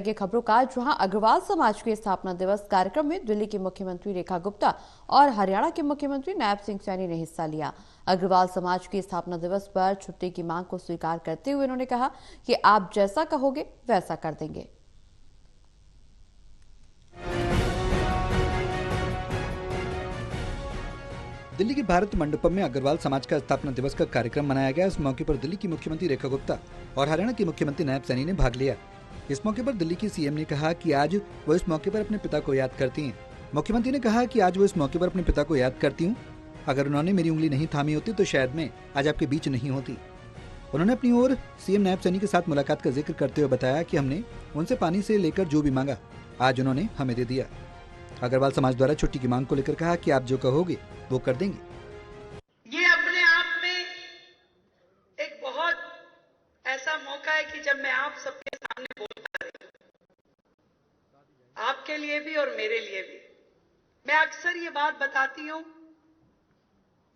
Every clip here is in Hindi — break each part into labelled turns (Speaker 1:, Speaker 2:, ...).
Speaker 1: की खबरों का, जहां अग्रवाल समाज के स्थापना दिवस कार्यक्रम में दिल्ली की मुख्यमंत्री रेखा गुप्ता और हरियाणा के मुख्यमंत्री नायब सिंह सैनी ने हिस्सा लिया। अग्रवाल समाज के स्थापना दिवस पर छुट्टी की मांग को स्वीकार करते हुए उन्होंने कहा कि आप जैसा कहोगे वैसा कर देंगे।
Speaker 2: दिल्ली के भारत मंडपम में अग्रवाल समाज का स्थापना दिवस का कार्यक्रम मनाया गया। इस मौके पर दिल्ली की मुख्यमंत्री रेखा गुप्ता और हरियाणा के मुख्यमंत्री नायब सैनी ने भाग लिया। इस मौके पर दिल्ली की सीएम ने कहा कि आज वो इस मौके पर अपने पिता को याद करती हैं। मुख्यमंत्री ने कहा कि आज वो इस मौके पर अपने पिता को याद करती हूँ। अगर उन्होंने मेरी उंगली नहीं थामी होती तो शायद मैं आज आपके बीच नहीं होती। उन्होंने अपनी ओर सीएम नायब सैनी के साथ मुलाकात का जिक्र करते हुए बताया कि हमने उनसे पानी से लेकर जो भी मांगा आज उन्होंने हमें दे दिया। अग्रवाल समाज द्वारा छुट्टी की मांग को लेकर कहा कि आप जो कहोगे वो कर देंगे।
Speaker 3: ये अपने आप में एक बहुत ऐसा मौका है कि जब मैं आप सबके सामने बोलता रही, आपके लिए भी और मेरे लिए भी। मैं अक्सर ये बात बताती हूं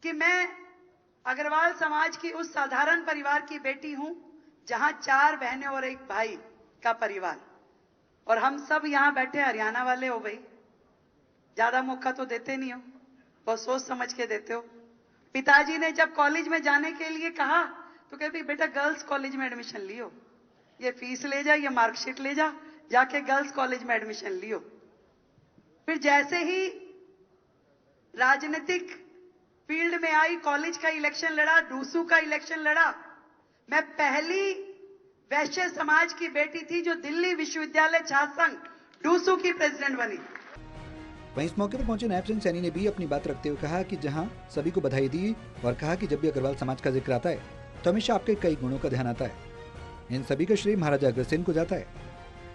Speaker 3: कि मैं अग्रवाल समाज की उस साधारण परिवार की बेटी हूं जहां 4 बहनें और 1 भाई का परिवार, और हम सब यहां बैठे हरियाणा वाले हो भाई। ज्यादा मौका तो देते नहीं हो, बहुत सोच समझ के देते हो। पिताजी ने जब कॉलेज में जाने के लिए कहा तो कहती बेटा गर्ल्स कॉलेज में एडमिशन लियो, ये फीस ले जा, ये मार्कशीट ले जा, जाके गर्ल्स कॉलेज में एडमिशन लियो। फिर जैसे ही राजनीतिक फील्ड में आई, कॉलेज का इलेक्शन लड़ा, डूसू का इलेक्शन लड़ा, मैं पहली वैश्य समाज की बेटी थी जो दिल्ली विश्वविद्यालय छात्र संघ डूसू की प्रेसिडेंट बनी।
Speaker 2: वहीं इस मौके पर पहुंचे नायब सिंह सैनी ने भी अपनी बात रखते हुए कहा कि जहां सभी को बधाई दी और कहा कि जब भी अग्रवाल समाज का जिक्र आता है तो हमेशा आपके कई गुणों का ध्यान आता है। इन सभी का श्रेय महाराजा अग्रसेन को जाता है।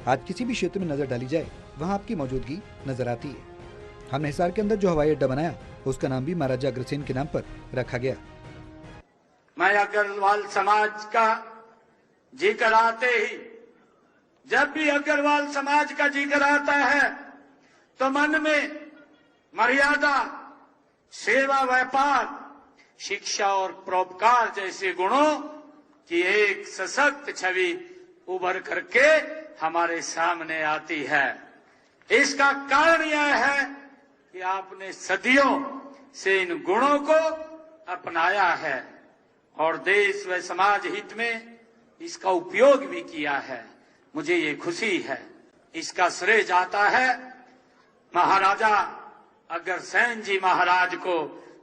Speaker 2: आज किसी भी क्षेत्र में नजर डाली जाए वहां आपकी मौजूदगी नजर आती है। हमने हिसार के अंदर जो हवाई अड्डा बनाया उसका नाम भी महाराजा अग्रसेन के नाम पर रखा गया।
Speaker 4: मैं अग्रवाल समाज का जिक्र आते ही, जब भी अग्रवाल समाज का जिक्र आता है तो मन में मर्यादा, सेवा, व्यापार, शिक्षा और परोपकार जैसे गुणों की एक सशक्त छवि उभर करके हमारे सामने आती है। इसका कारण यह है कि आपने सदियों से इन गुणों को अपनाया है और देश व समाज हित में इसका उपयोग भी किया है। मुझे ये खुशी है। इसका श्रेय जाता है महाराजा अग्रसेन जी महाराज को।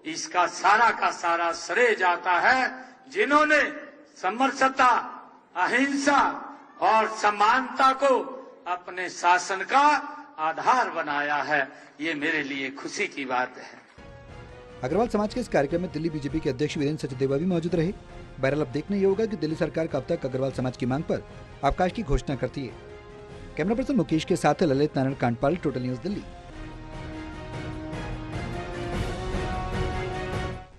Speaker 4: इसका सारा का सारा श्रेय जाता है जिन्होंने समरसता, अहिंसा और समानता को अपने शासन का आधार बनाया है। ये मेरे लिए खुशी की बात है।
Speaker 2: अग्रवाल समाज के इस कार्यक्रम में दिल्ली बीजेपी के अध्यक्ष वीरेंद्र सचदेवा भी मौजूद रहे। बहरहाल अब देखना ये होगा कि दिल्ली सरकार कब तक अग्रवाल समाज की मांग पर अवकाश की घोषणा करती है। कैमरा पर्सन मुकेश के साथ ललित नारायण कांडपाल, टोटल न्यूज दिल्ली।